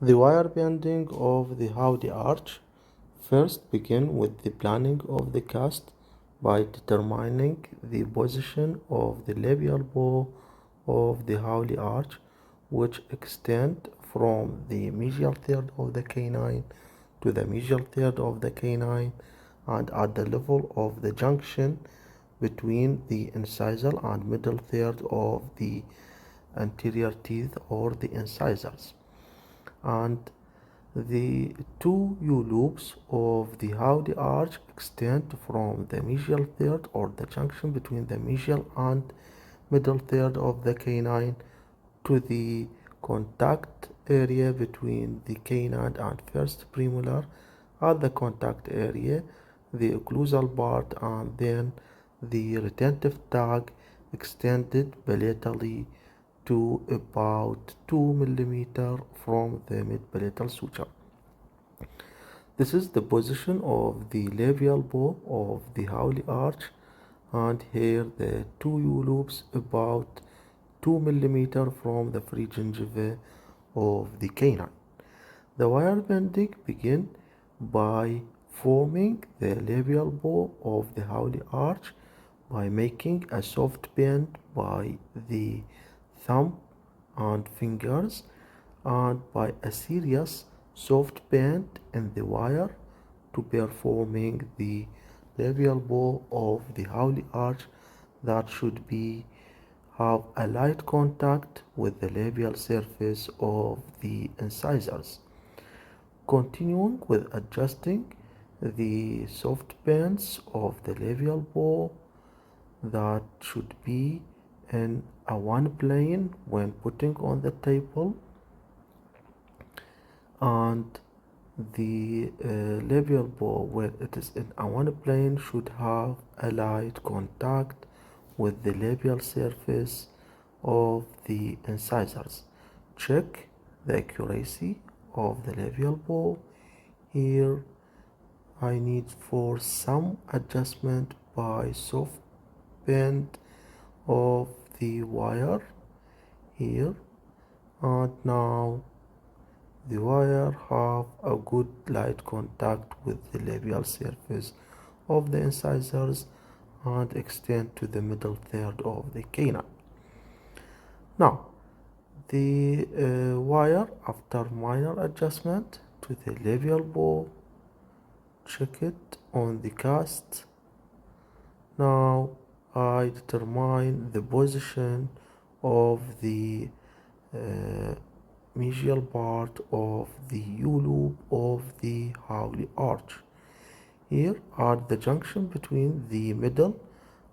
The wire bending of the Hawley arch. First, begin with the planning of the cast by determining the position of the labial bow of the Hawley arch, which extend from the medial third of the canine to the medial third of the canine and at the level of the junction between the incisal and middle third of the anterior teeth or the incisors. And the two U-loops of the Hawley arch extend from the medial third or the junction between the medial and middle third of the canine to the contact area between the canine and first premolar. At the contact area, the occlusal part and then the retentive tag extended palatally to about 2 millimeters from the mid-palatal suture. This is the position of the labial bow of the Hawley arch, and here the two U-loops about 2 millimeters from the free gingiva of the canine. The wire bending begin by forming the labial bow of the Hawley arch by making a soft bend by the thumb and fingers and by a serious soft bend in the wire to performing the labial bow of the Hawley arch that should be have a light contact with the labial surface of the incisors. Continuing with adjusting the soft bends of the labial bow that should be in a one plane when putting on the table, and the labial bow where it is in a one plane should have a light contact with the labial surface of the incisors. Check the accuracy of the labial bow. Here I need for some adjustment by soft bend of the wire here, and now the wire have a good light contact with the labial surface of the incisors and extend to the middle third of the canine. Now the wire, after minor adjustment to the labial bow, check it on the cast. Now I determine the position of the medial part of the U-loop of the Hawley arch. Here at the junction between the middle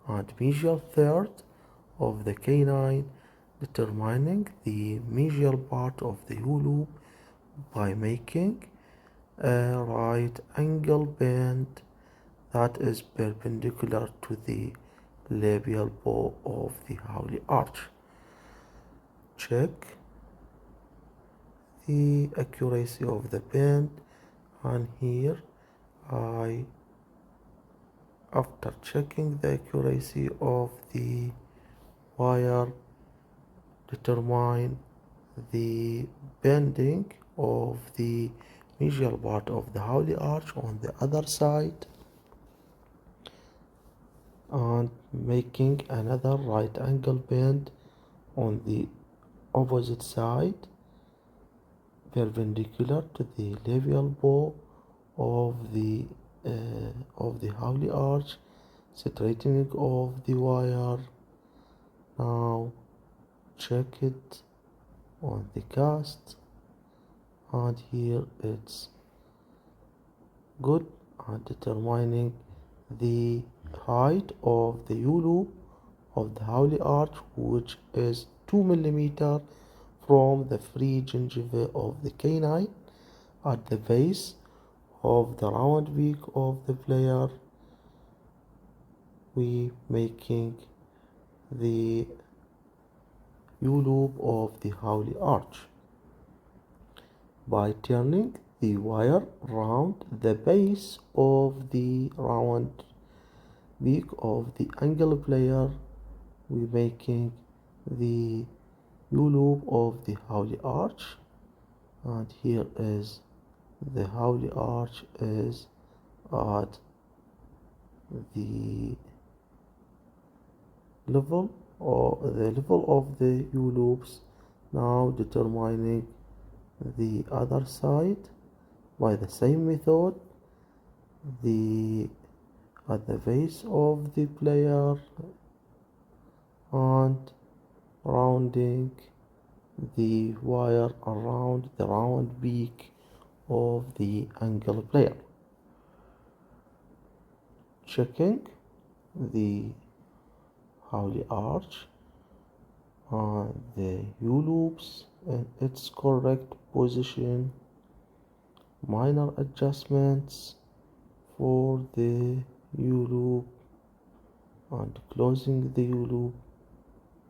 and medial third of the canine, determining the medial part of the U-loop by making a right angle bend that is perpendicular to the labial bow of the Hawley arch. Check the accuracy of the bend, and here after checking the accuracy of the wire, determine the bending of the medial part of the Hawley arch on the other side and making another right angle bend on the opposite side perpendicular to the labial bow of the Hawley arch, straightening of the wire. Now check it on the cast, and here it's good, and determining the height of the U-loop of the Hawley arch, which is 2 millimeters from the free gingiva of the canine at the base of the round beak of the player. We making the U-loop of the Hawley arch by turning the wire round the base of the round beak of the angle player. We making the U-loop of the Hawley arch, and here is the Hawley arch is at the level of the U-loops. Now determining the other side by the same method, at the base of the player and rounding the wire around the round peak of the angle player. Checking the Hawley arch and the U-loops in its correct position, minor adjustments for the U-loop and closing the U-loop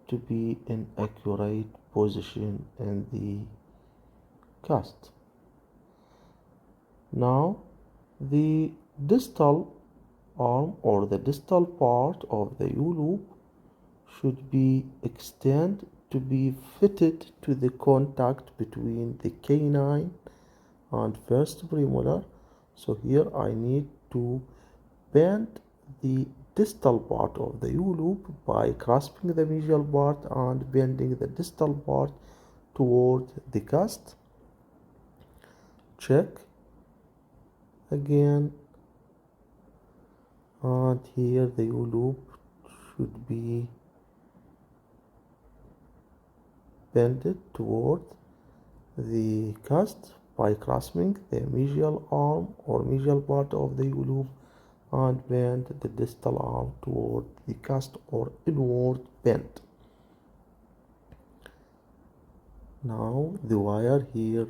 to be in accurate position in the cast. Now the distal arm or the distal part of the U-loop should be extended to be fitted to the contact between the canine and first premolar. So here I need to bend the distal part of the U-loop by grasping the medial part and bending the distal part toward the cast. Check again, and here the U-loop should be bended toward the cast by grasping the medial arm or medial part of the U-loop and bend the distal arm toward the cast or inward bend. Now the wire here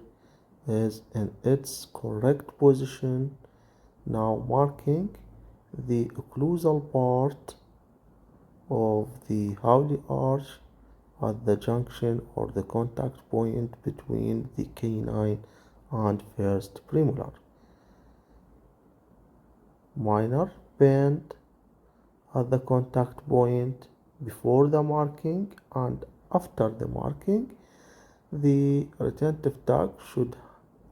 is in its correct position. Now marking the occlusal part of the Hawley arch at the junction or the contact point between the canine and first premolar. Minor bend at the contact point before the marking and after the marking. The retentive tag should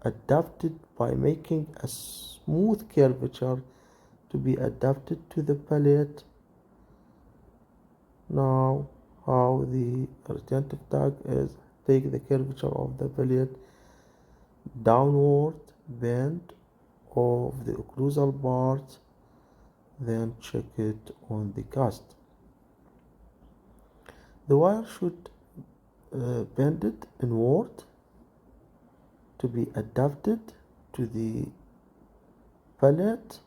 adapted by making a smooth curvature to be adapted to the pallet. Now how the retentive tag is, take the curvature of the pallet, downward bend of the occlusal part, then check it on the cast. The wire should bend it inward to be adapted to the pallet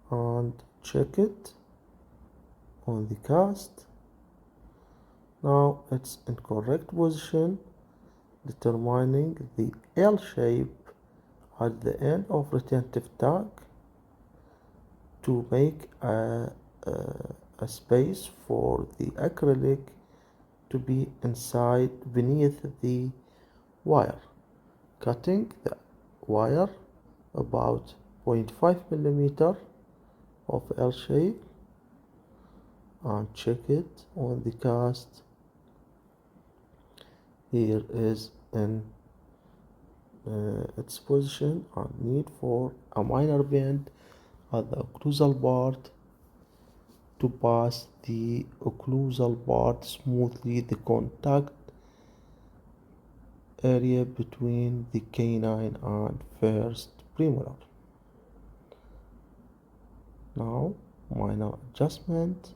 and check it on the cast. Now it's in correct position, determining the L shape at the end of retentive tag to make a space for the acrylic to be inside beneath the wire. Cutting the wire about 0.5 millimeter of L shape and check it on the cast. Here is in its position and need for a minor bend at the occlusal part to pass the occlusal part smoothly the contact area between the canine and first premolar. Now minor adjustment,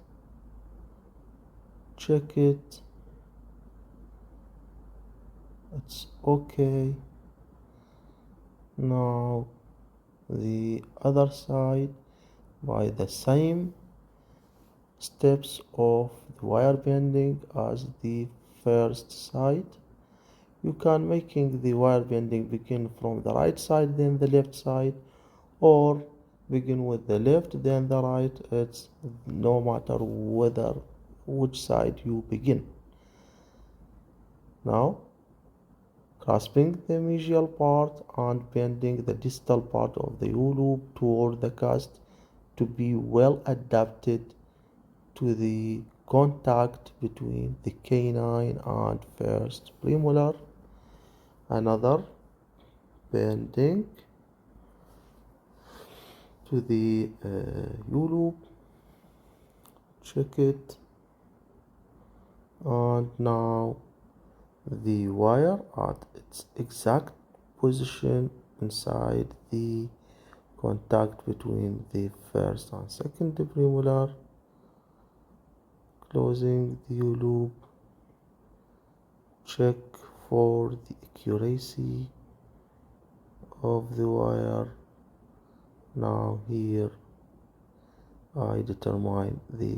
check it, it's okay. Now the other side by the same steps of the wire bending as the first side. You can making the wire bending begin from the right side then the left side, or begin with the left then the right. It's no matter which side you begin. Now grasping the medial part and bending the distal part of the U-loop toward the cast to be well adapted to the contact between the canine and first premolar. another bending to the U-loop, check it, and now the wire at its exact position inside the contact between the first and second premolar, closing the U-loop, check for the accuracy of the wire. Now here I determine the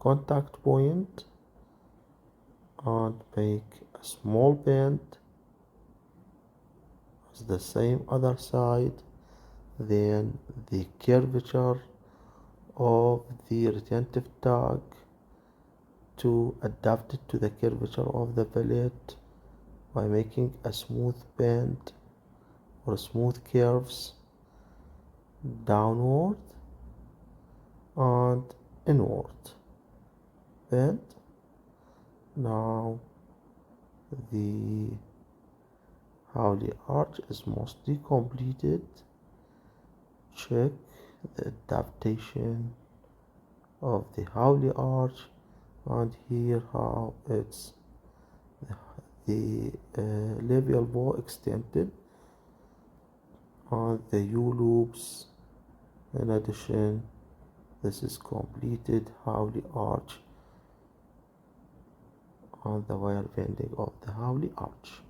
contact point and make a small bend as the same other side, then the curvature of the retentive tag to adapt it to the curvature of the billet by making a smooth bend or smooth curves downward and inward bend. Now the Hawley arch is mostly completed. Check the adaptation of the Hawley arch, and here how it's the labial bow extended and the U-loops. In addition, this is completed Hawley arch on the wire bending of the Hawley arch.